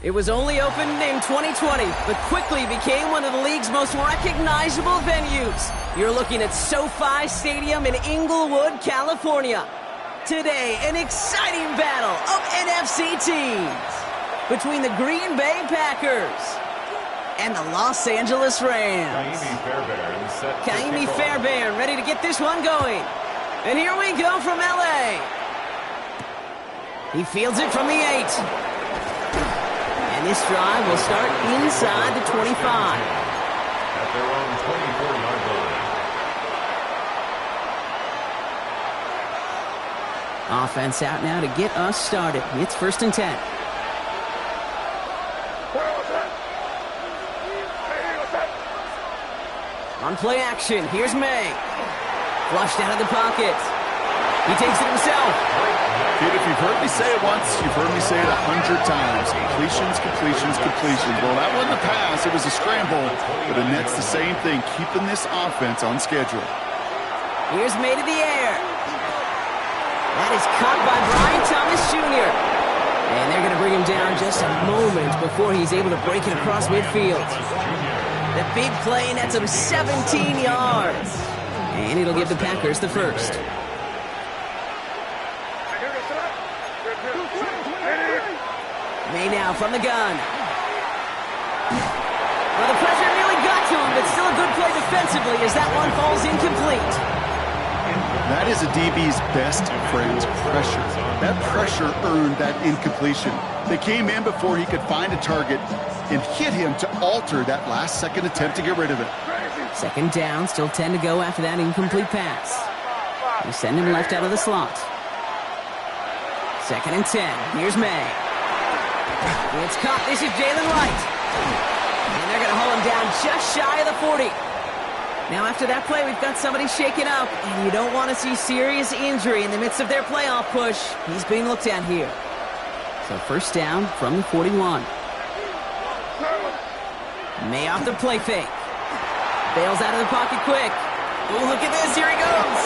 It was only opened in 2020, but quickly became one of the league's most recognizable venues. You're looking at SoFi Stadium in Inglewood, California. Today, an exciting battle of NFC teams between the Green Bay Packers and the Los Angeles Rams. Kaimi Fairbairn ready to get this one going. And here we go from L.A. He fields it from the 8. And this drive will start inside the 25. At their own 24-yard line. Offense out now to get us started. It's 1st and 10. On play action, here's May. Flushed out of the pocket. He takes it himself. Kid, if you've heard me say it once, you've heard me say it 100 times. Completions, completions, completions. Well, that wasn't a pass. It was a scramble. But the net's the same thing, keeping this offense on schedule. Here's May to the air. That is caught by Brian Thomas Jr. And they're going to bring him down just a moment before he's able to break it across midfield. The big play nets him 17 yards. And it'll give the Packers the first. May now from the gun. Well, the pressure nearly got to him, but still a good play defensively as that one falls incomplete. That is a DB's best friend's pressure. That pressure earned that incompletion. They came in before he could find a target and hit him to alter that last-second attempt to get rid of it. 2nd down, still 10 to go after that incomplete pass. They send him left out of the slot. 2nd and 10. Here's May. It's caught. This is Jalen Wright. And they're going to haul him down just shy of the 40. Now, after that play, we've got somebody shaken up, and you don't want to see serious injury in the midst of their playoff push. He's being looked at here. So 1st down from the 41. May off the play fake. Bails out of the pocket quick. Oh, look at this. Here he goes.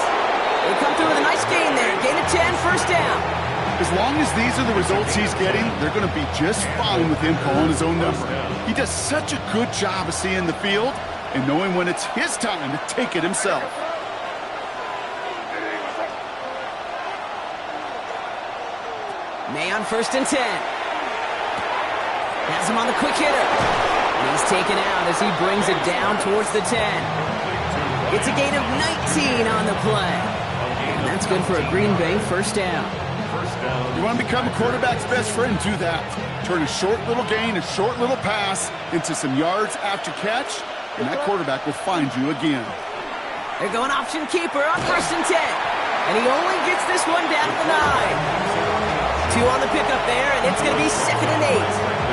They come through with a nice gain there. Gain of 10, 1st down. As long as these are the results he's getting, they're going to be just fine with him calling his own number. He does such a good job of seeing the field and knowing when it's his time to take it himself. May on 1st and 10. Has him on the quick hitter. And he's taken out as he brings it down towards the 10. It's a gain of 19 on the play. And that's good for a Green Bay 1st down. You want to become a quarterback's best friend, do that. Turn a short little gain, a short little pass into some yards after catch, and that quarterback will find you again. They're going option keeper on 1st and 10. And he only gets this one down at the 9. 2 on the pickup there, and it's going to be 2nd and 8.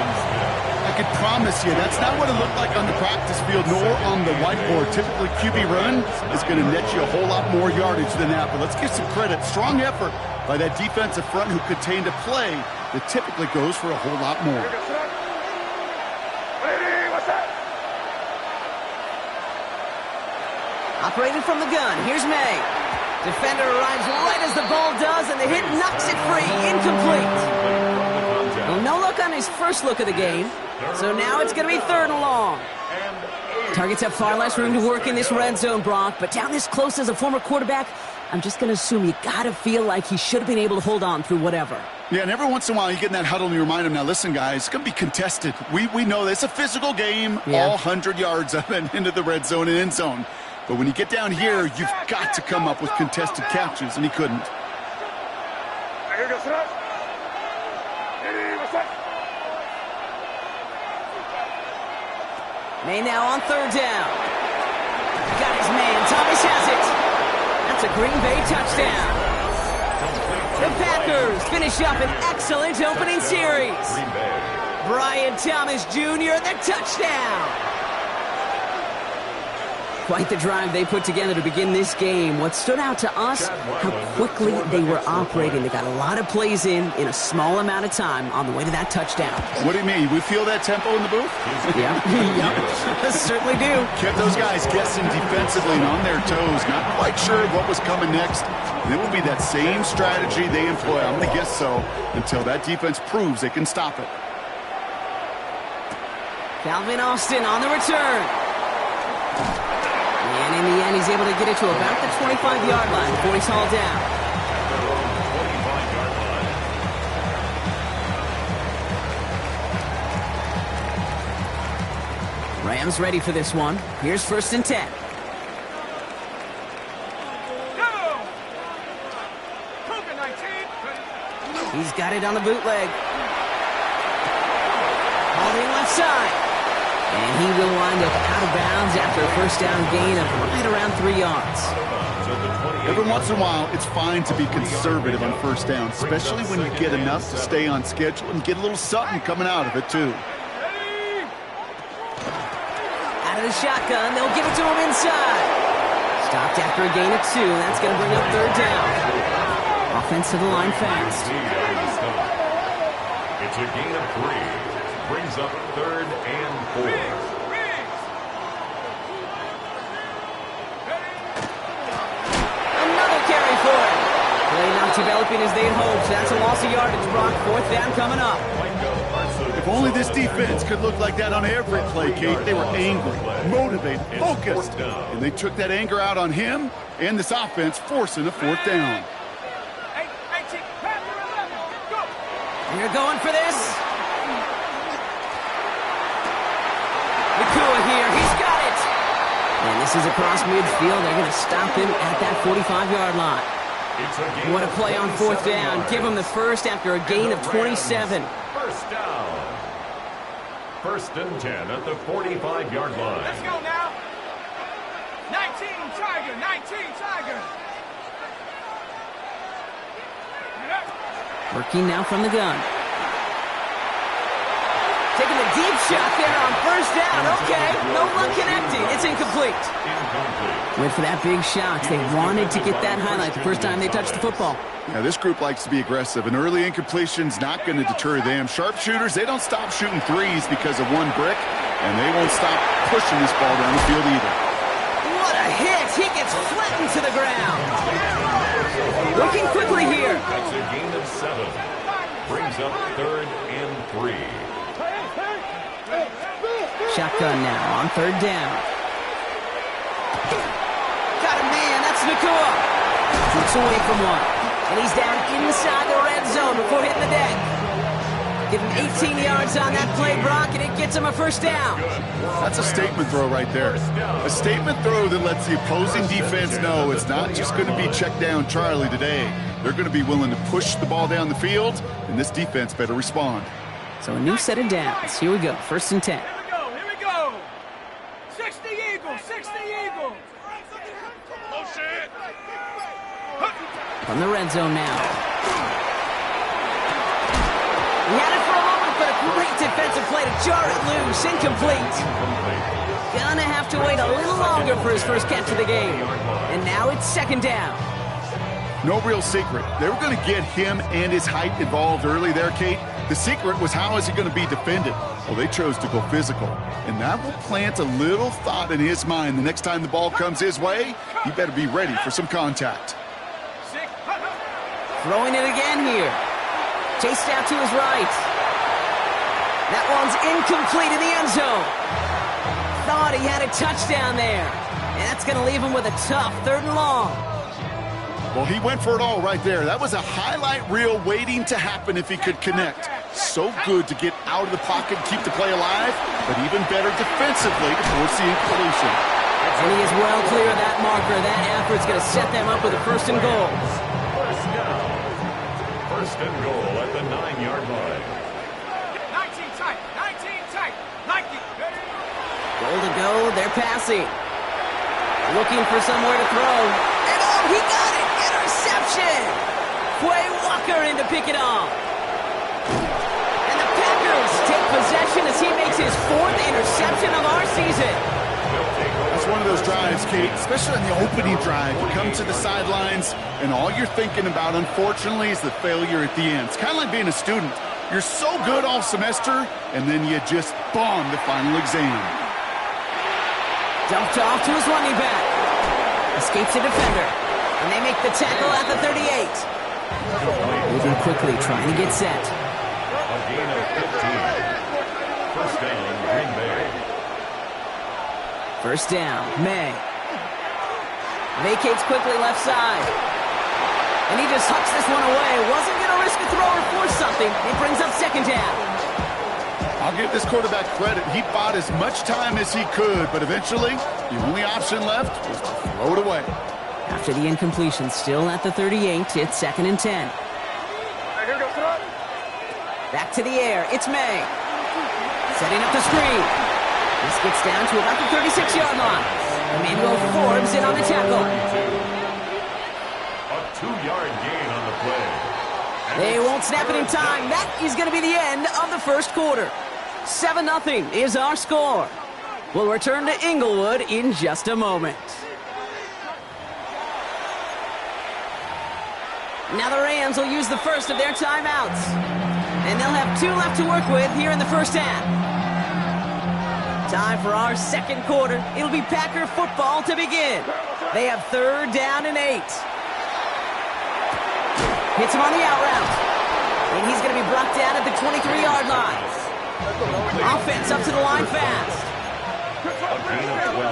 I could promise you that's not what it looked like on the practice field nor on the whiteboard. Typically, QB run is going to net you a whole lot more yardage than that. But let's give some credit. Strong effort by that defensive front who contained a play that typically goes for a whole lot more. Operating from the gun, here's May. Defender arrives right as the ball does, and the hit knocks it free. Incomplete. Well, no look on his first look of the game, so now it's going to be 3rd and long. Targets have far less room to work in this red zone, Brock, but down this close as a former quarterback, I'm just going to assume you got to feel like he should have been able to hold on through whatever. Yeah, and every once in a while you get in that huddle and you remind him, now listen, guys, it's going to be contested. We know this. It's a physical game, all 100 yards up and into the red zone and end zone. But when you get down here, you've got to come up with contested catches, and he couldn't. May now on 3rd down. Got his man. Thomas has it. That's a Green Bay touchdown. The Packers finish up an excellent opening series. Brian Thomas Jr., the touchdown. Quite the drive they put together to begin this game. What stood out to us, how quickly they were operating. They got a lot of plays in a small amount of time on the way to that touchdown. What do you mean? We feel that tempo in the booth? Yeah, yep, certainly do. Kept those guys guessing defensively and on their toes, not quite sure what was coming next. And it will be that same strategy they employ, I'm going to guess so, until that defense proves they can stop it. Calvin Austin on the return. And in the end, he's able to get it to about the 25-yard line before he's hauled down. Rams ready for this one. Here's 1st and 10. He's got it on the bootleg. Holding left side. And he will wind up out of bounds after a 1st down gain of right around 3 yards. Every once in a while, it's fine to be conservative on 1st down, especially when you get enough to stay on schedule and get a little something coming out of it, too. Out of the shotgun, they'll give it to him inside. Stopped after a gain of 2. That's going to bring up 3rd down. Offense to the line fast. It's a gain of 3. Brings up 3rd and 4. Another carry for him. Play not developing as they'd hoped. That's a loss of yardage, Brock. 4th down coming up. If only this defense could look like that on every play, Kate. They were angry, motivated, focused. And they took that anger out on him and this offense, forcing a 4th down. You're going for this. Nakua here. He's got it. And this is across midfield. They're going to stop him at that 45-yard line. What a play on 4th down. Give him the first after a gain of 27. 1st down. 1st and 10 at the 45-yard line. Let's go now. 19 Tiger. 19 Tiger. Working now from the gun. Taking the deep shot there on 1st down. Okay, no one connecting. It's incomplete. Went for that big shot. They wanted to get that highlight the first time they touched the football. Yeah, this group likes to be aggressive. An early incompletion's not going to deter them. Sharpshooters, they don't stop shooting threes because of one brick, and they won't stop pushing this ball down the field either. What a hit! He gets flattened to the ground. Looking quickly here. That's a gain of 7. Brings up 3rd and 3. Shotgun now on 3rd down. Got a man. That's Nakua. Looks away from one. And he's down inside the red zone before hitting the deck. Give him 18 yards on that play, Brock, and it gets him a 1st down. That's a statement throw right there. A statement throw that lets the opposing defense know it's not just going to be check down Charlie today. They're going to be willing to push the ball down the field, and this defense better respond. So a new set of downs. Here we go. 1st and 10. Here we go. 60 Eagles. 60 Eagles. Oh, shit. From the red zone now. He had it for a moment, but a great defensive play to jar it loose. Incomplete. Gonna have to wait a little longer for his first catch of the game. And now it's 2nd down. No real secret. They were going to get him and his height involved early there, Kate. The secret was how is he going to be defended? Well, they chose to go physical. And that will plant a little thought in his mind. The next time the ball comes his way, he better be ready for some contact. Throwing it again here. Chased out to his right. That one's incomplete in the end zone. Thought he had a touchdown there. And that's going to leave him with a tough 3rd and long. Well, he went for it all right there. That was a highlight reel waiting to happen if he could connect. So good to get out of the pocket and keep the play alive, but even better defensively to force the incompletion. And he is well clear of that marker. That effort's going to set them up with a 1st and goal. 1st down. 1st and goal at the 9-yard line. 19 tight. 19 tight. Like it. Goal to go. They're passing. Looking for somewhere to throw. And oh, he got it. Interception. Quay Walker in to pick it off. And the Packers take possession as he makes his 4th interception of our season. It's one of those drives, Kate, especially on the opening drive. You come to the sidelines, and all you're thinking about, unfortunately, is the failure at the end. It's kind of like being a student. You're so good all semester, and then you just bomb the final exam. Dumped off to his running back. Escapes a defender. And they make the tackle at the 38. Moving quickly, trying to get set. A gain of 15. 1st down, Green Bay. First down, May. Vacates quickly left side. And he just hucks this one away. Wasn't going to risk a throw or force something. It brings up second down. I'll give this quarterback credit. He bought as much time as he could, but eventually, the only option left was to throw it away. After the incompletion, still at the 38, it's 2nd and 10. Back to the air, it's May. Setting up the screen. This gets down to about the 36-yard line. Emmanuel Forbes in on the tackle. A 2-yard gain on the play. They won't snap it in time. That is going to be the end of the first quarter. 7-0 is our score. We'll return to Inglewood in just a moment. Now the Rams will use the first of their timeouts. And they'll have 2 left to work with here in the first half. Time for our second quarter. It'll be Packer football to begin. They have 3rd down and 8. Hits him on the out route. And he's going to be brought down at the 23-yard line. Offense up to the line fast. A gain of 12.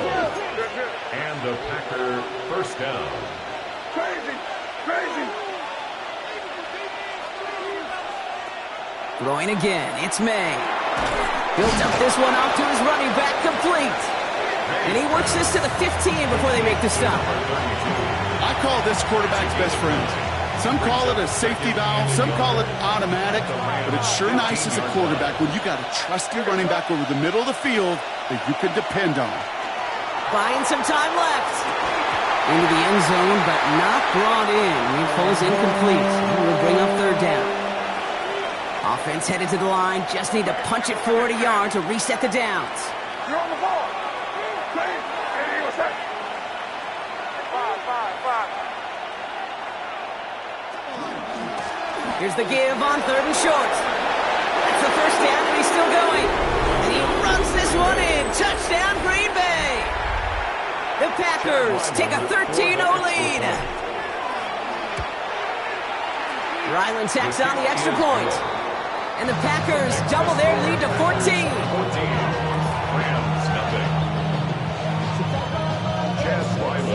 And the Packer first down. Crazy. Throwing again, it's May. Built up this one off to his running back, complete. And he works this to the 15 before they make the stop. I call this quarterback's best friend. Some call it a safety valve, some call it automatic, but it's sure nice as a quarterback when you got a trusty running back over the middle of the field that you can depend on. Buying some time left. Into the end zone, but not brought in. He falls incomplete. He will bring up 3rd down. Offense headed to the line. Just need to punch it forward a yard to reset the downs. You're on the ball. Crazy. Hey, what's that? 5. Here's the give on 3rd and short. That's the first down, and he's still going. And he runs this one in. Touchdown, Green Bay. The Packers take a 13-0 lead. Ryland tacks on the extra point. And the Packers double their lead to 14. 14. Rams nothing.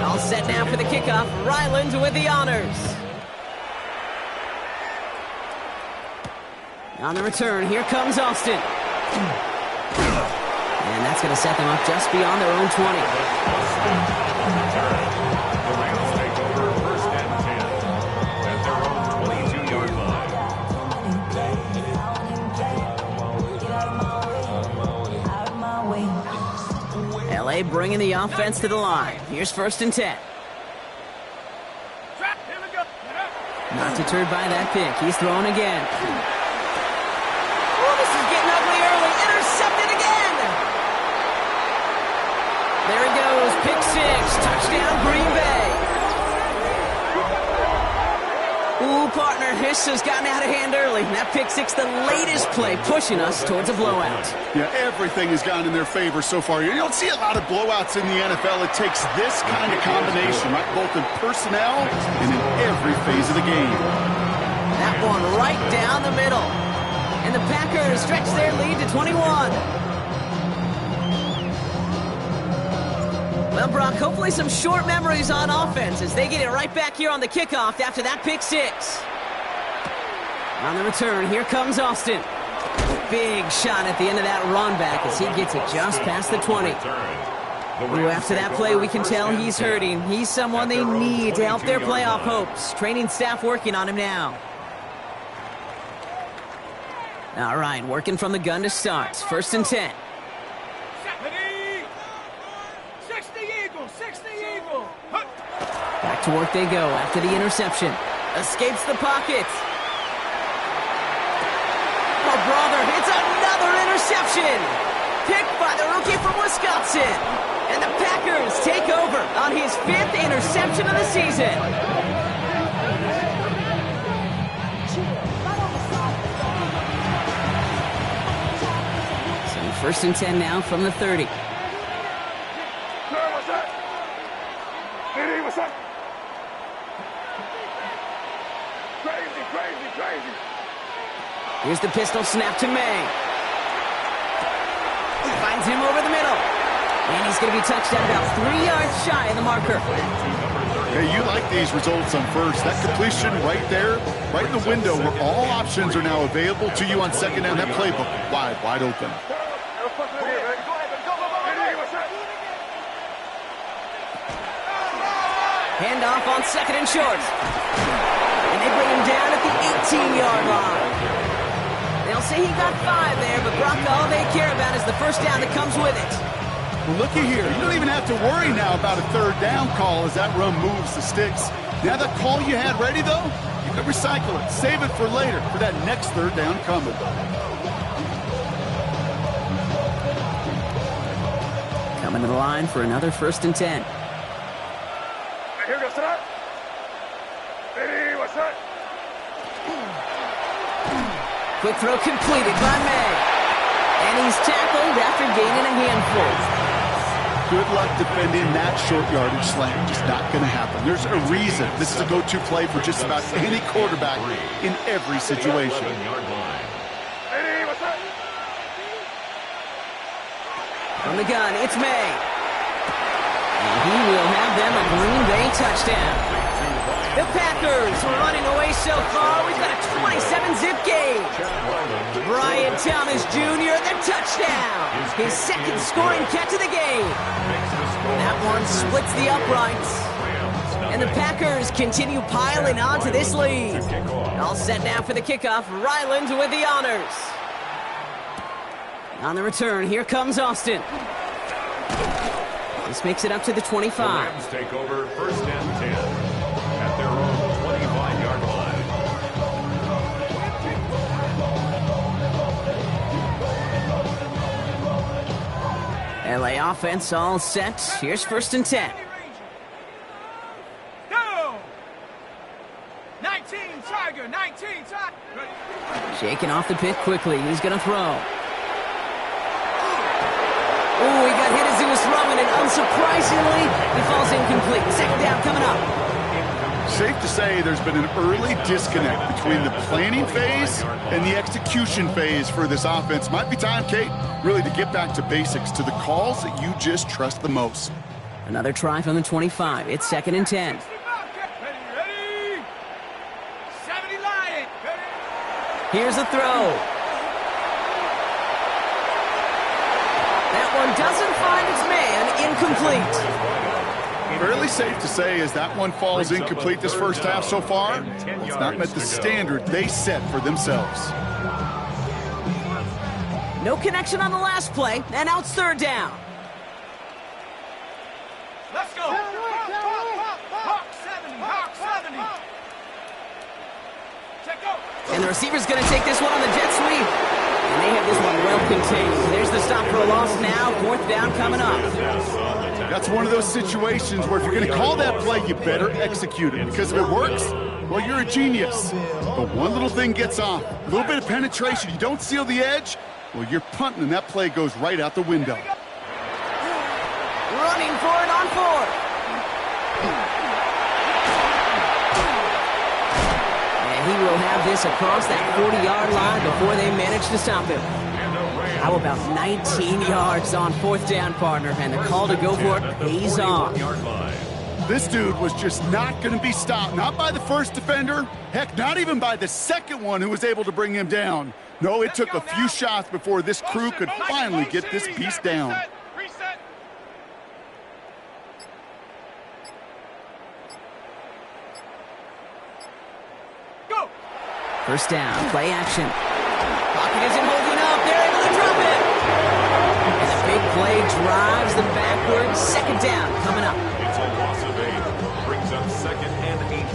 All set now for the kickoff. Ryland with the honors. On the return, here comes Austin. And that's going to set them up just beyond their own 20. The Rams take over 1st and 10 at their own 22-yard line. LA bringing the offense to the line. Here's 1st and 10. Not deterred by that pick. He's throwing again. Oh, this is getting ugly early. Intercepted again. There he goes. Pick 6. Touchdown, Green Bay. Ooh, partner, this has gotten out of hand early. That pick 6, the latest play, pushing us towards a blowout. Yeah, everything has gone in their favor so far. You don't see a lot of blowouts in the NFL. It takes this kind of combination, right? Both in personnel and in every phase of the game. That one right down the middle. And the Packers stretch their lead to 21. Well, Brock, hopefully some short memories on offense as they get it right back here on the kickoff after that pick 6. On the return, here comes Austin. Big shot at the end of that run back as he gets it just past the 20. Ooh, after that play, we can tell he's hurting. He's someone they need to help their playoff hopes. Training staff working on him now. All right, working from the gun to start. 1st and 10. 60 Eagle. Back to work they go after the interception. Escapes the pocket. Oh, brother, it's another interception. Picked by the rookie from Wisconsin. And the Packers take over on his 5th interception of the season. So 1st and 10 now from the 30. Here's the pistol snap to May. Finds him over the middle. And he's He's going to be touched down about 3 yards shy of the marker. Hey, you like these results on first. That completion right there, right in the window where all options are now available to you on second down. That playbook wide open. Handoff on second and short. And they bring him down at the 18-yard line. They'll say he got 5 there, but Brock, all they care about is the first down that comes with it. Well, looky here. You don't even have to worry now about a third down call as that run moves the sticks. Now that call you had ready, though, you can recycle it. Save it for later for that next third down coming. Coming to the line for another 1st and 10. Quick throw completed by May. And he's tackled after gaining a handful. Good luck defending that short yardage slant. Just not going to happen. There's a reason this is a go-to play for just about any quarterback in every situation. From the gun, it's May. And he will have them a Green Bay touchdown. The Packers are running away so far. We've got a 27-zip game. Brian Thomas Jr., the touchdown. His second scoring catch of the game. That one splits the uprights. And the Packers continue piling on to this lead. All set now for the kickoff. Ryland with the honors. On the return, here comes Austin. This makes it up to the 25. The Rams take over 1st and 10 at their own 25-yard line. LA offense all set. Here's 1st and 10. Go! 19, Tiger, 19, Tiger. Shaking off the pit quickly. He's going to throw. Ooh, he got hit as he was throwing, and unsurprisingly, he falls incomplete. Second down coming up. Safe to say there's been an early disconnect between the planning phase and the execution phase for this offense. Might be time, Kate, really to get back to basics, to the calls that you just trust the most. Another try from the 25. It's 2nd and 10. Ready? 70 Lion. Here's the throw. That one doesn't find its man. Incomplete. Fairly safe to say as that one falls incomplete this first half so far, it's not met the standard they set for themselves. No connection on the last play, and now it's 3rd down. Let's go. Hawk 70, Hawk 70. Check go. And the receiver's going to take this one on the jet sweep. And they have this one well contained. There's the stop for a loss now. 4th down coming up. That's one of those situations where if you're going to call that play, you better execute it. Because if it works, well, you're a genius. But one little thing gets off. A little bit of penetration. You don't seal the edge, well, you're punting, and that play goes right out the window. Running for it on 4th. And he will have this across that 40-yard line before they manage to stop him. How about 19 yards on 4th down, partner? And the call to go for it pays off. This dude was just not going to be stopped. Not by the first defender. Heck, not even by the second one who was able to bring him down. No, it took a few shots before this crew could finally get this piece down. Go! First down, play action. Pocket isn't holding up. They're able to drop it. And the big play drives them backwards. 2nd down coming up. It's a loss of 8. Brings up 2nd and 18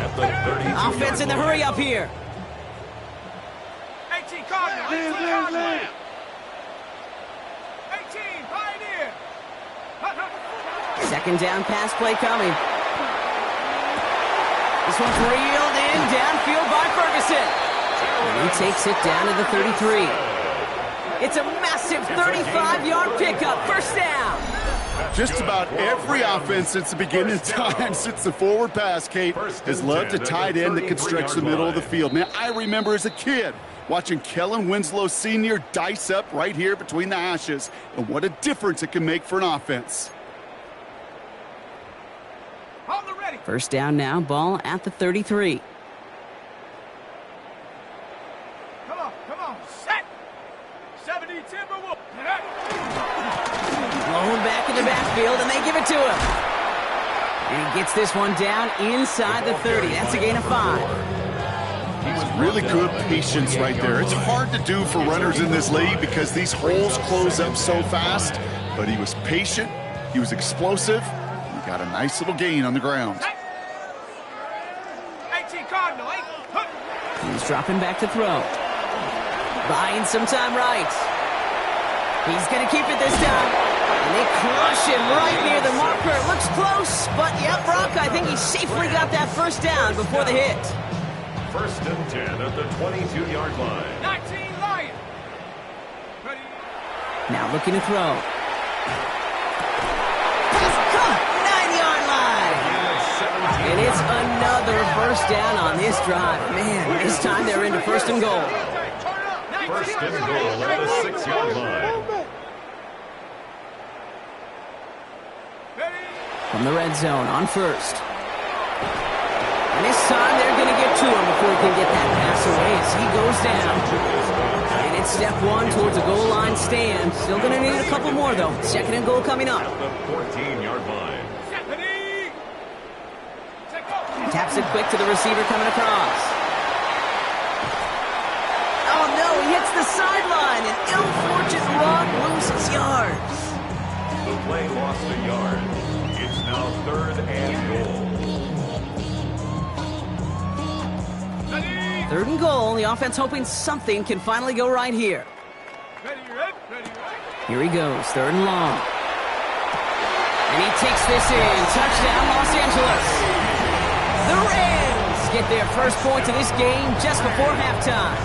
at the 32. Offense in the hurry up here. 18 Cardinal, 18 Cardinal. 18 Pioneer. 2nd down pass play coming. This one's reeled in downfield by Ferguson. And he takes it down to the 33. It's a massive 35-yard pickup. First down. Just about every offense since the beginning of time, since the forward pass, Kate, has loved a tight end that can stretch the middle of the field. Man, I remember as a kid Watching Kellen Winslow Sr. dice up right here between the hashes. And what a difference it can make for an offense. On the ready. First down now, ball at the 33. Come on, set. 70 Timberwolves. Blown back in the backfield, and they give it to him. And he gets this one down inside the 30. That's a gain of 5. Really good patience right there. It's hard to do for runners in this league because these holes close up so fast. But he was patient, he was explosive, and he got a nice little gain on the ground. 18 Cardinal, He's dropping back to throw. Buying some time right. He's going to keep it this time. And they crush him right near the marker. Looks close, but yeah, Brock, I think he safely got that first down before the hit. First and 10 at the 22-yard line. 19 Lion. Ready. Now looking to throw. He's caught, 9-yard line. And it's another first down on this drive. Man, this time they're into first and goal. First and goal at the 6-yard line. From the red zone on first. And this time they're going to get to him before he can get that pass away as he goes down. And it's step one towards a goal line stand. Still going to need a couple more, though. Second and goal coming up. At the 14-yard line. Taps it quick to the receiver coming across. Oh, no, he hits the sideline. An ill-fortunate run loses yards. The play lost a yard. It's now third and goal. Third and goal. The offense hoping something can finally go right here. Here he goes. Third and long. And he takes this in. Touchdown, Los Angeles. The Rams get their first points of this game just before halftime.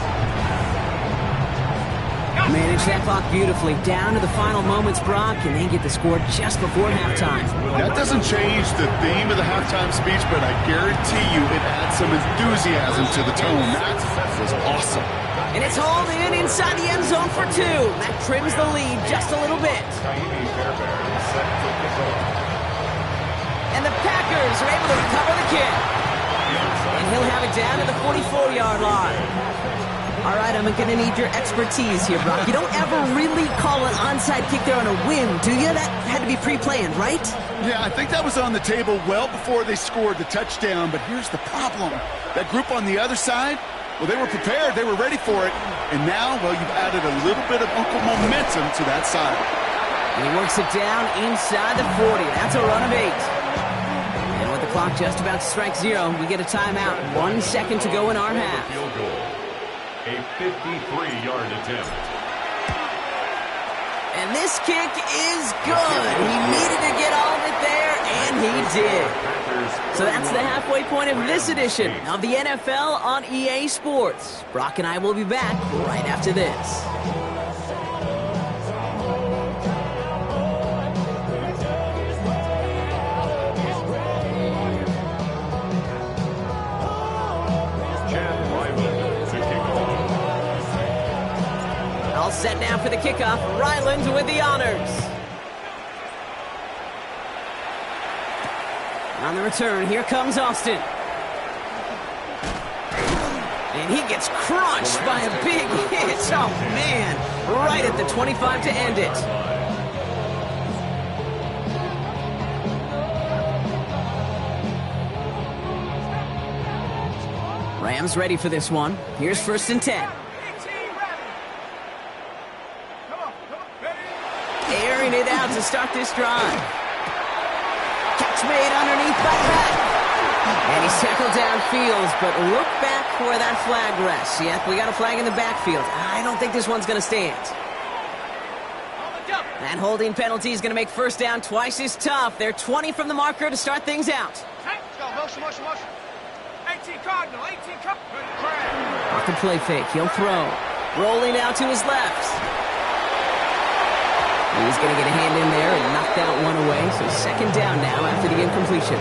Manage that clock beautifully down to the final moments, Brock, and they get the score just before halftime. That doesn't change the theme of the halftime speech, but I guarantee you it adds some enthusiasm to the tone. That was awesome. And it's hauled in inside the end zone for 2. That trims the lead just a little bit. And the Packers are able to recover the kick. And he'll have it down to the 44-yard line. All right, I'm going to need your expertise here, Brock. You don't ever really call an onside kick there on a whim, do you? That had to be pre-planned, right? Yeah, I think that was on the table well before they scored the touchdown, but here's the problem. That group on the other side, well, they were prepared. They were ready for it. And now, well, you've added a little bit of momentum to that side. And he works it down inside the 40. That's a run of 8. And with the clock just about to strike 0, we get a timeout. 1 second to go in our half. Field goal. A 53-yard attempt. And this kick is good. He needed to get all of it there, and he did. So that's the halfway point of this edition of the NFL on EA Sports. Brock and I will be back right after this. Set now for the kickoff. Ryland with the honors. On the return, here comes Austin. And he gets crushed by a big hit. Oh, man. Right at the 25 to end it. Rams ready for this one. Here's first and 10. Airing it out to start this drive. Catch made underneath by Pat. And he's tackled downfield, but look back where that flag rests. Yep, we got a flag in the backfield. I don't think this one's going to stand. That holding penalty is going to make first down twice as tough. They're 20 from the marker to start things out. Motion. 18 Cardinal, 18 Cardinal. Off the play fake, he'll throw. Rolling out to his left. He's going to get a hand in there and knock that one away. So second down now after the incompletion.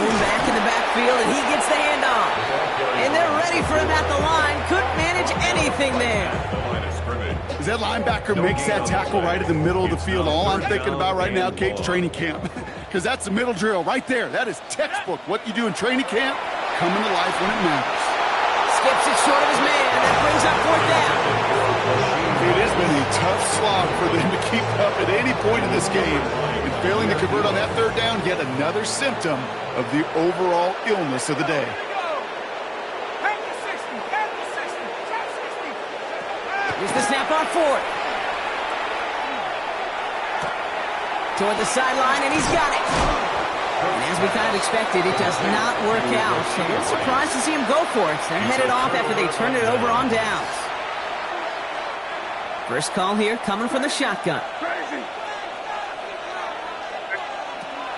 Thrown back in the backfield, and he gets the handoff. And they're ready for him at the line. Couldn't manage anything there. As that linebacker makes that tackle right in the middle of the field, all I'm thinking about right now, Kate's training camp. Because that's the middle drill right there. That is textbook. What you do in training camp, coming to life when it matters. Skips it short of his man. That brings up 4th down. It has been a tough slog for them to keep up at any point in this game. And failing to convert on that 3rd down, yet another symptom of the overall illness of the day. Here's the snap on 4th. Toward the sideline, and he's got it. And as we kind of expected, it does not work out. So we're surprised to see him go for it. They're headed off after they turned it over on downs. First call here coming from the shotgun.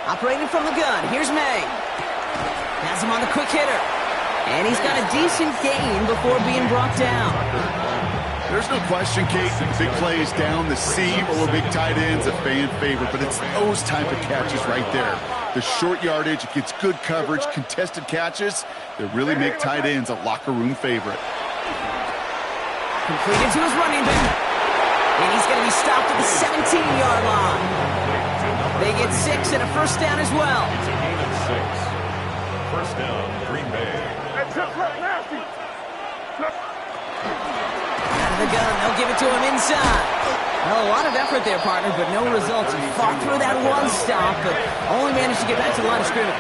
Operating from the gun, here's May. Has him on the quick hitter. And he's got a decent gain before being brought down. There's no question, Kate, big plays down the seam or big tight ends a fan favorite, but it's those type of catches right there. The short yardage, it gets good coverage, contested catches that really make tight ends a locker room favorite. Completed to his running back. And he's going to be stopped at the 17-yard line. They get 6 and a first down as well. It's a gain of 6. First down, Green Bay. The gun, they'll give it to him inside. Well, a lot of effort there, partner, but no results. He fought through that one stop, but only managed to get back to the line of scrimmage.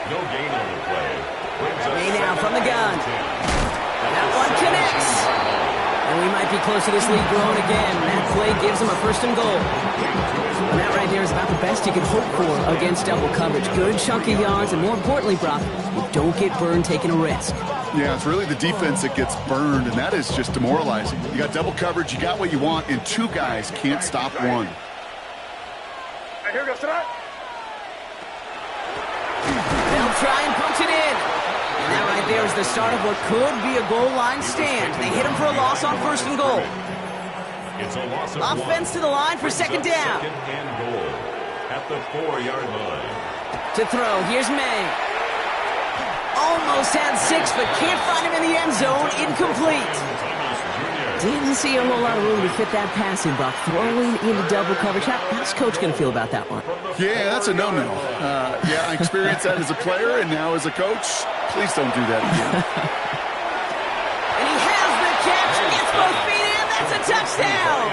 No gain on the play. May now from the gun. That one connects. And we might be close to this lead growing again. That play gives him a 1st and goal. And that right there is about the best you can hope for against double coverage. Good chunky yards, and more importantly, Brock, you don't get burned taking a risk. Yeah, it's really the defense that gets burned, and that is just demoralizing. You got double coverage, you got what you want, and 2 guys can't stop one. They'll try and punch it in. And that right there is the start of what could be a goal line stand. They hit him for a loss on 1st and goal. It's a loss of Offense to the line for 2nd down. 2nd and goal at the 4-yard line. To throw, here's May. Almost had 6, but can't find him in the end zone. Incomplete. Didn't see a whole lot of room to fit that passing, Buck. Throwing into double coverage. How's Coach going to feel about that one? Yeah, that's a no-no. Yeah, I experienced that as a player, and now as a coach, please don't do that again. And he has the catch. Gets both feet in. That's a touchdown.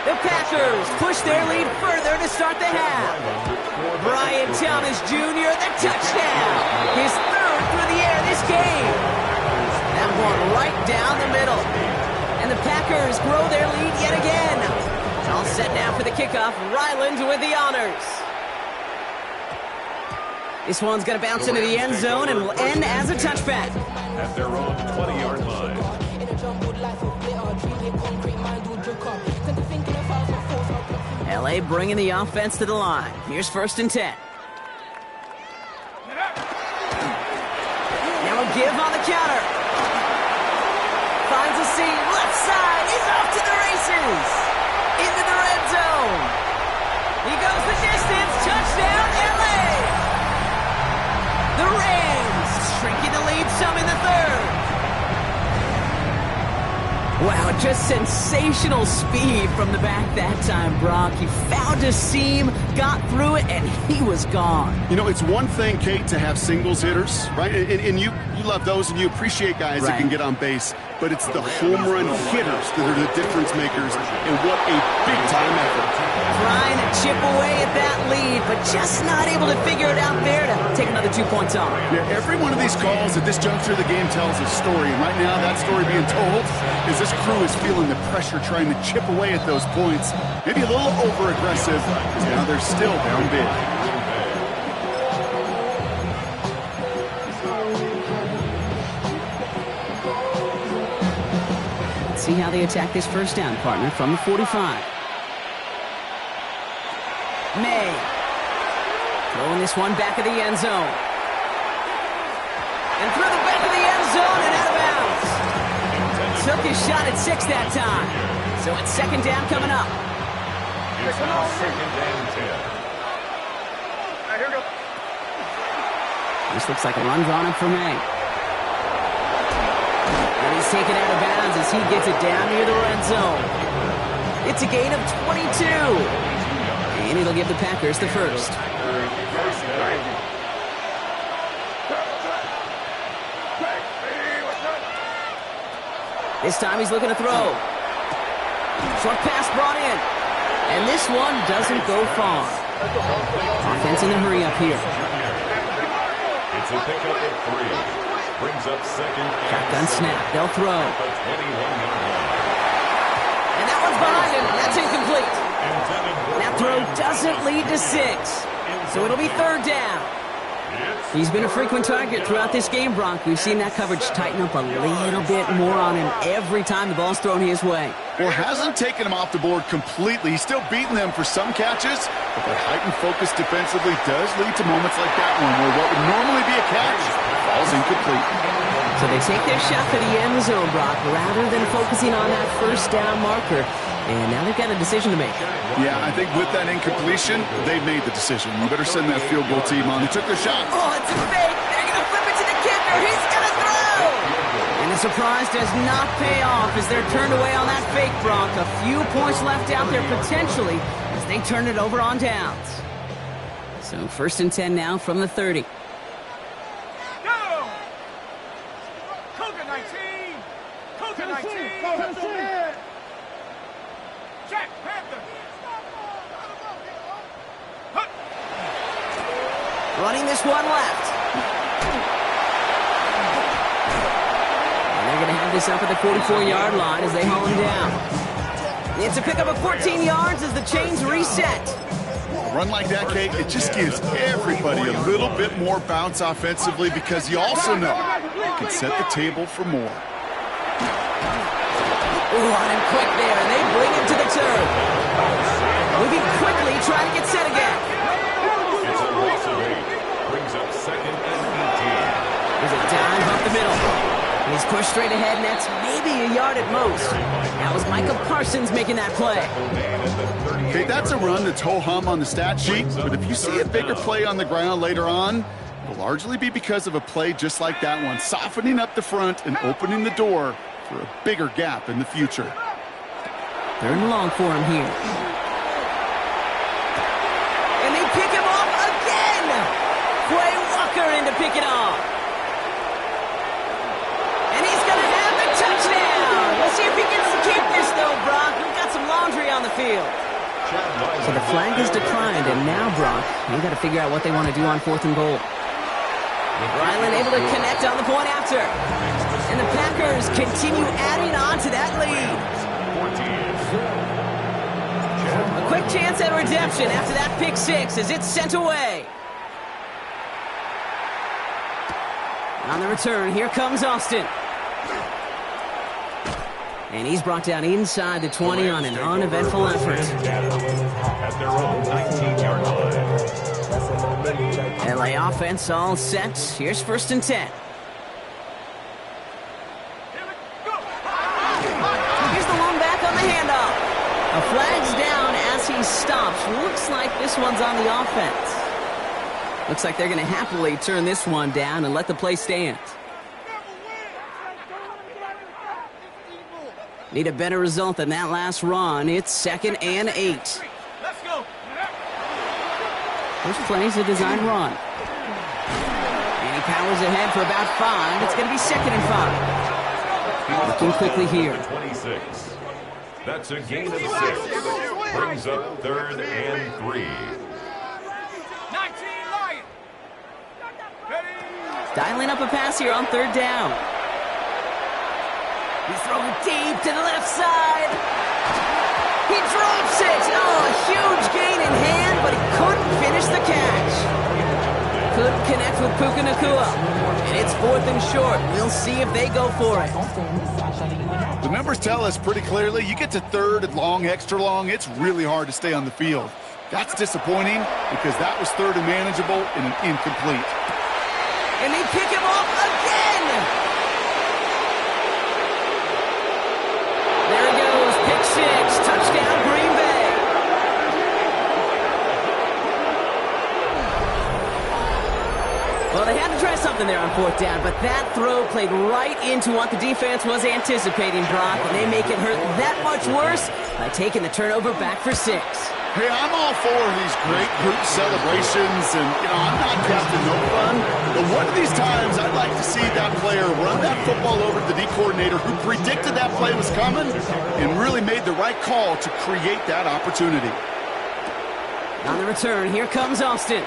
The Packers push their lead further to start the half. Brian Thomas Jr., the touchdown. His 3rd through the air this game. That one right down the middle. And the Packers grow their lead yet again. All set now for the kickoff. Ryland with the honors. This one's going to bounce into the end zone and will end as a touchback. At their own 20-yard line. LA bringing the offense to the line. Here's 1st and 10. Now a give on the counter. Finds a seam. Left side. He's off to the races. Into the red zone. He goes the distance. Touchdown, LA. The Rams shrinking the lead some in the 3rd. Wow, just sensational speed from the back that time, Brock. He found a seam, got through it, and he was gone. You know, it's one thing, Kate, to have singles hitters, right? And you love those, and you appreciate guys that can get on base. But it's the home run hitters that are the difference makers, and what a big-time effort. Trying to chip away at that lead, but just not able to figure it out there to take another 2 points off. Yeah, every one of these calls at this juncture of the game tells a story. And right now, that story being told is this crew is feeling the pressure trying to chip away at those points. Maybe a little over-aggressive, because now they're still down big. See how they attack this first down, partner, from the 45. May. Throwing this one back of the end zone. And through the back of the end zone and out of bounds. Took his shot at 6 that time. So it's 2nd down coming up. It's now 2nd and 10. This looks like a run drawn up for May. And he's taken out of bounds as he gets it down near the red zone. It's a gain of 22. And it'll give the Packers the first. This time he's looking to throw. Short pass brought in. And this one doesn't go far. Offense in a hurry up here. It's a pickup of 3. Brings up second. Shotgun snap. They'll throw. And that one's behind him. That's incomplete. That throw doesn't lead to 6. So it'll be third down. He's been a frequent target throughout this game, Bronk. We've seen that coverage tighten up a little bit more on him every time the ball's thrown his way. Well, hasn't taken him off the board completely. He's still beating them for some catches, but that heightened focus defensively does lead to moments like that one where what would normally be a catch falls incomplete. So they take their shot for the end zone, Brock, rather than focusing on that first down marker. And now they've got a decision to make. Yeah, I think with that incompletion, they've made the decision. You better send that field goal team on. They took their shot. Oh, it's a fake. They're going to flip it to the kicker. He's going to throw. And the surprise does not pay off as they're turned away on that fake, Brock. A few points left out there potentially as they turn it over on downs. So first and 10 now from the 30. Go! Cougar 19! Cougar 19! Jack Panther! Running this one left. And they're going to have this up at the 44-yard line as they haul him down. It's a pickup of 14 yards as the chains reset. A run like that, Kate, it just gives everybody a little bit more bounce offensively because you also know you can set the table for more. Ooh, on him quick there, and they bring him to the turf. Moving quickly, trying to get set again. It's a loss of 8. Brings up second and 18. There's a dive up the middle. He's pushed straight ahead, and that's maybe a yard at most. That was Michael Parsons making that play. Okay, that's a run that's ho-hum on the stat sheet, but if you see a bigger play on the ground later on, it'll largely be because of a play just like that one, softening up the front and opening the door for a bigger gap in the future. Third and long for him here. And they pick him off again! Quay Walker in to pick it off. And he's going to have the touchdown! We'll see if he gets to keep this, though, Brock. We've got some laundry on the field. So the flag is declined, and now, Brock, they've got to figure out what they want to do on 4th and goal. Ryland able to connect on the point after. And the Packers continue adding on to that lead. A quick chance at redemption after that pick 6 as it's sent away. On the return, here comes Austin. And he's brought down inside the 20 on an uneventful effort. At their own 19-yard line. LA offense all set. Here's first and 10. Here's the one back on the handoff. A flag's down as he stops. Looks like this one's on the offense. Looks like they're going to happily turn this one down and let the play stand. Need a better result than that last run. It's 2nd and 8. Let's go. First play's a design run. And he powers ahead for about 5. It's going to be 2nd and 5. Looking quickly here. 26. That's a gain of 6. Brings up 3rd and 3. 19 Lion. Ready. Dialing up a pass here on 3rd down. He's throwing deep to the left side. He drops it. Oh, a huge gain in hand, but he couldn't finish the catch. Couldn't connect with Puka Nacua. And it's 4th and short. We'll see if they go for it. The numbers tell us pretty clearly, you get to 3rd and long, extra long, it's really hard to stay on the field. That's disappointing because that was 3rd and manageable and an incomplete. And they pick him off again. There he goes, pick 6, touchdown Green Bay. Well, they had to try something there on 4th down, but that throw played right into what the defense was anticipating, Brock, and they make it hurt that much worse by taking the turnover back for 6. Hey, I'm all for these great group celebrations, and, I'm not Captain No Fun, but one of these times I'd like to see that player run that football over to the D coordinator who predicted that play was coming and really made the right call to create that opportunity. On the return, here comes Austin.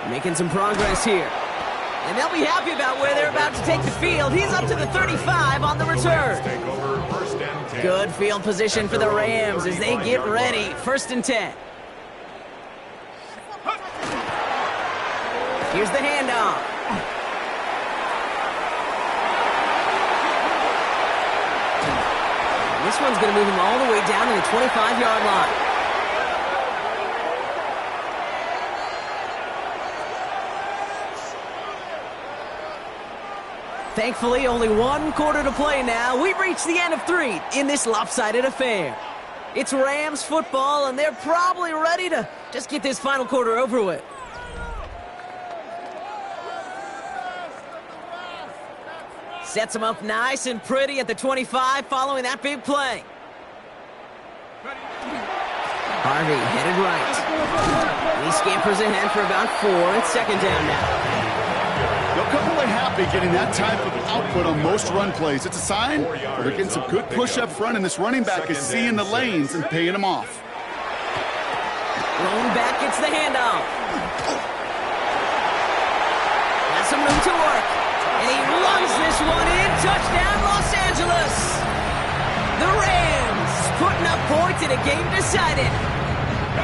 Making some progress here. And they'll be happy about where they're about to take the field. He's up to the 35 on the return. Good field position for the Rams as they get ready. 1st and 10. Here's the handoff. And this one's going to move him all the way down to the 25-yard line. Thankfully, only 1 quarter to play now. We've reached the end of 3 in this lopsided affair. It's Rams football, and they're probably ready to just get this final quarter over with. Sets them up nice and pretty at the 25 following that big play. Harvey headed right. He scampers ahead for about 4. It's 2nd down now. They'll come away happy getting that type of output on most run plays. It's a sign they're getting some good push up front, and this running back is seeing the lanes and paying them off. Rolling back gets the handoff. Has some room to work. And he runs this one in. Touchdown, Los Angeles. The Rams putting up points in a game decided.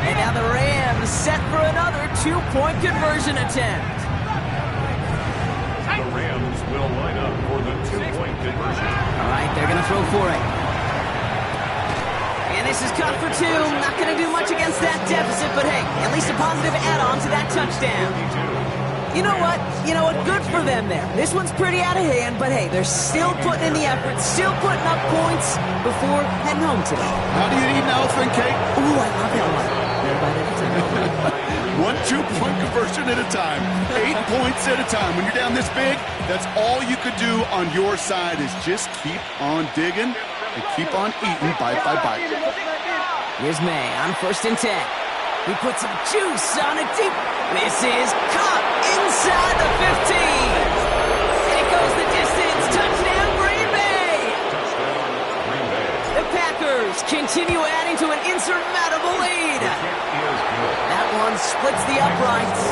And now the Rams set for another 2-point conversion attempt. The Rams will line up for the 2-point conversion. All right, they're going to throw for it. And this is cut for 2. Not going to do much against that deficit, but hey, at least a positive add-on to that touchdown. You know what? Good for them there. This one's pretty out of hand, but hey, they're still putting in the effort, still putting up points before heading home today. How do you eat an elephant cake? Ooh, I love that one. One 2-point conversion at a time. 8 points at a time. When you're down this big, that's all you could do on your side is just keep on digging and keep on eating bite by bite. Here's May on 1st and 10. He puts some juice on it deep. This is caught inside the 15. And it goes the distance. Touchdown, Green Bay. The Packers continue adding to an insurmountable lead. That one splits the uprights.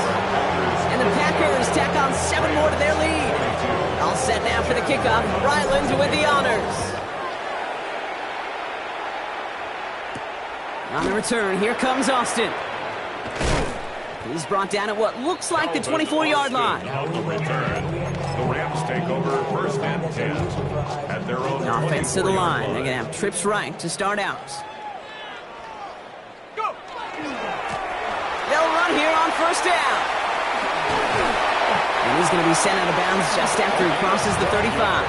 And the Packers tack on 7 more to their lead. All set now for the kickoff. Ryland with the honors. On the return, here comes Austin. He's brought down at what looks like the 24-yard line. On the return, the Rams take over 1st and 10 at their own Offense to the line. They're going to have trips right to start out. Go! They'll run here on 1st down. And he's going to be sent out of bounds just after he crosses the 35.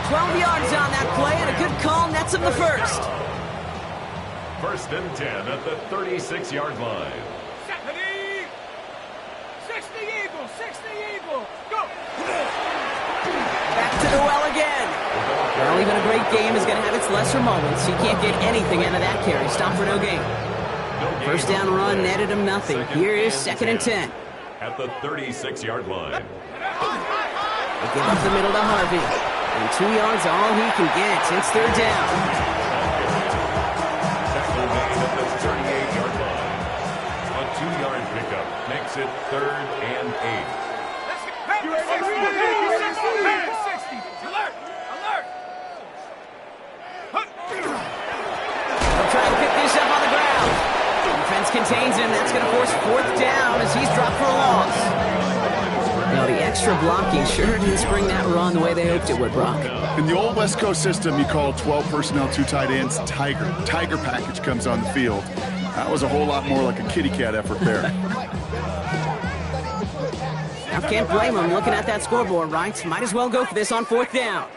12 yards on that play, and a good call nets him the 1st. 1st and 10 at the 36-yard line. 60 Eagle, 60 Eagle, go! Back to the well again. Well, even a great game is going to have its lesser moments. You can't get anything out of that carry. Stop for no gain. 1st down run netted him nothing. Here is 2nd and 10. At the 36-yard line. They give up the middle to Harvey. And 2 yards all he can get. It's 3rd down. Tackle made at the 38-yard line. A 2-yard pickup makes it 3rd and 8. You ready? 60. Alert! Alert! They'll try to pick this up on the ground. Defense contains him. That's going to force 4th down as he's dropped for a loss. Now the extra blocking sure didn't spring that run the way they hoped it would, Brock. In the old West Coast system, you call 12 personnel, 2 tight ends, Tiger. Tiger package comes on the field. That was a whole lot more like a kitty cat effort there. Now can't blame him looking at that scoreboard, right? Might as well go for this on 4th down.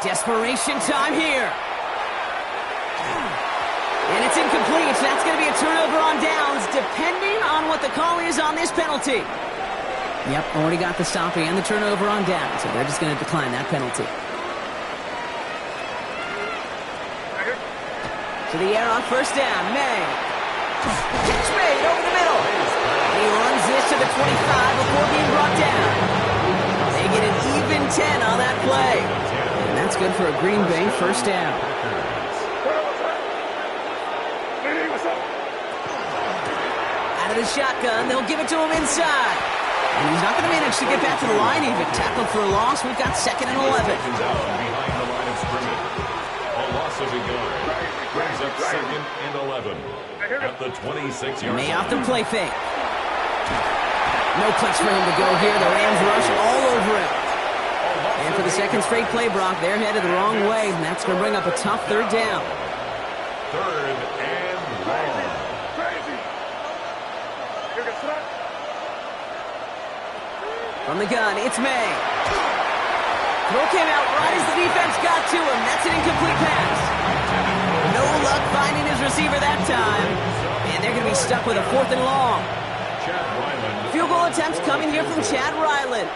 Desperation time here. And it's incomplete. That's going to be a turnover on downs, depending on what the on this penalty. Yep, already got the stop and the turnover on down, so they're just going to decline that penalty. To the air on first down, May. Catch made over the middle. He runs this to the 25 before being brought down. They get an even 10 on that play. And that's good for a Green Bay first down. Out of the shotgun, they'll give it to him inside. And he's not going to manage to get back to the line even. Tackled for a loss. We've got 2nd and 11. Behind the line of scrimmage. A loss of a yard. Brings up 2nd and 11 at the 26-yard line. May off the play fake. No place for him to go here. The Rams rush all over him. And for the 2nd straight play, Brock, they're headed the wrong way, and that's going to bring up a tough 3rd down. 3rd and long. From the gun, it's May. Throw came out right as the defense got to him. That's an incomplete pass. No luck finding his receiver that time. And they're going to be stuck with a 4th and long. Field goal attempts coming here from Chad Ryland.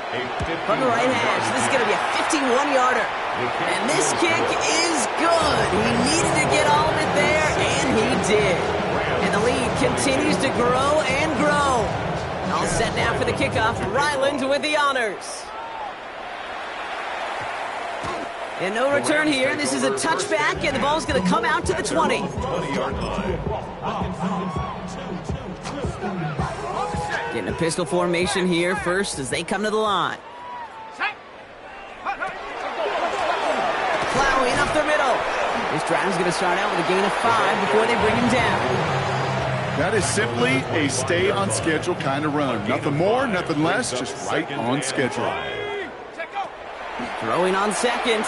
From the right hash, this is going to be a 51-yarder. And this kick is good. He needed to get all of it there, and he did. And the lead continues to grow and grow. All set now for the kickoff. Ryland with the honors. And no return here. This is a touchback, and the ball's going to come out to the 20. 20-yard line. Getting a pistol formation here first as they come to the line. Plowing up the middle. This drive's going to start out with a gain of 5 before they bring him down. That is simply a stay-on-schedule kind of run. Nothing more, nothing less, just right on schedule. Throwing on 2nd.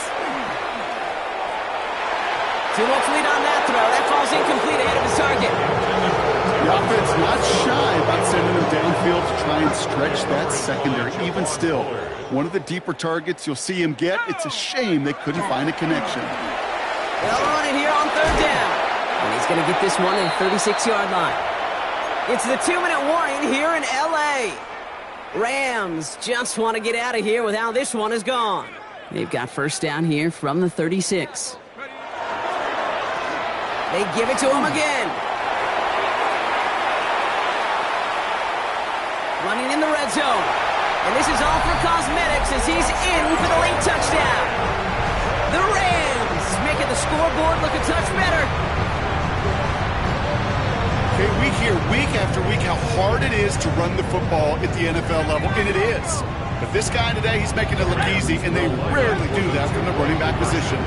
Too much lead on that throw. That falls incomplete ahead of his target. The offense not shy about sending him downfield to try and stretch that secondary. Even still, one of the deeper targets you'll see him get. It's a shame they couldn't find a connection. They'll run it here on 3rd down. And he's going to get this one at the 36-yard line. It's the 2-minute warning here in L.A. Rams just want to get out of here with how this one is gone. They've got first down here from the 36. They give it to him again. Running in the red zone. And this is all for cosmetics as he's in for the late touchdown. The Rams making the scoreboard look a touch better. Okay, we hear week after week how hard it is to run the football at the NFL level, and it is. But this guy today, he's making it look easy, and they rarely do that from the running back position.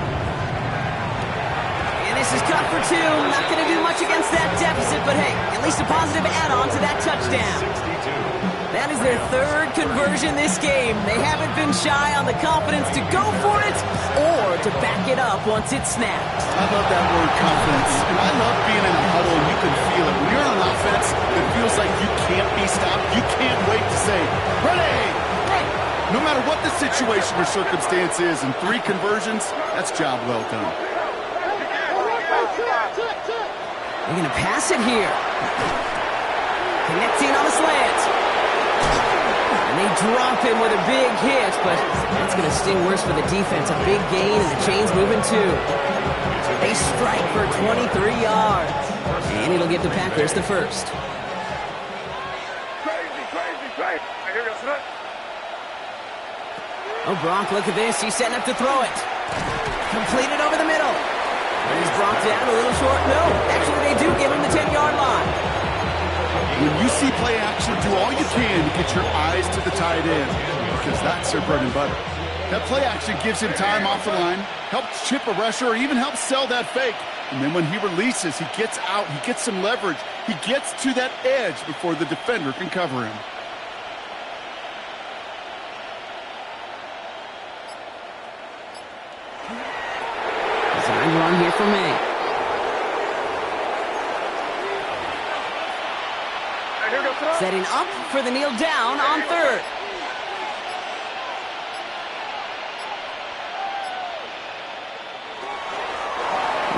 And this is cut for 2. Not going to do much against that deficit, but hey, at least a positive add-on to that touchdown. That is their 3rd conversion this game. They haven't been shy on the confidence to go for it or to back it up once it's snapped. I love that word, confidence. And I love being in a huddle and you can feel it. When you're on offense, it feels like you can't be stopped. You can't wait to say, ready! No matter what the situation or circumstance is, in 3 conversions, that's job well done. They're going to pass it here. Connecting on the slant. And they drop him with a big hit, but that's going to sting worse for the defense. A big gain, and the chain's moving too. They strike for 23 yards. And it'll give the Packers the first. Oh, Brock, look at this. He's setting up to throw it. Completed over the middle. And he's brought down a little short. No, actually they do give him the 10-yard line. When you see play action, do all you can to get your eyes to the tight end, because that's their bread and butter. That play action gives him time off the line, helps chip a rusher, or even helps sell that fake. And then when he releases, he gets out, he gets some leverage. He gets to that edge before the defender can cover him. Design run here for May. Setting up for the kneel down on 3rd.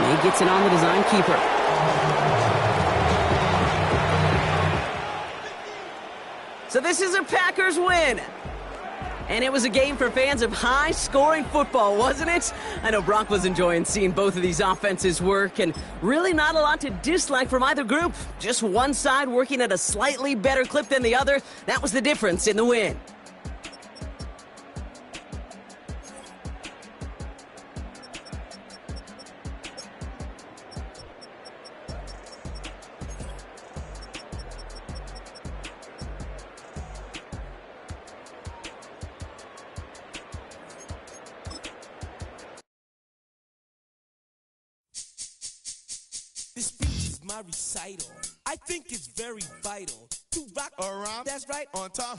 May gets it on the design keeper. So this is a Packers win. And it was a game for fans of high-scoring football, wasn't it? I know Brock was enjoying seeing both of these offenses work, and really not a lot to dislike from either group. Just one side working at a slightly better clip than the other. That was the difference in the win. This speech is my recital. I think it's very vital to rock around. That's right, on time.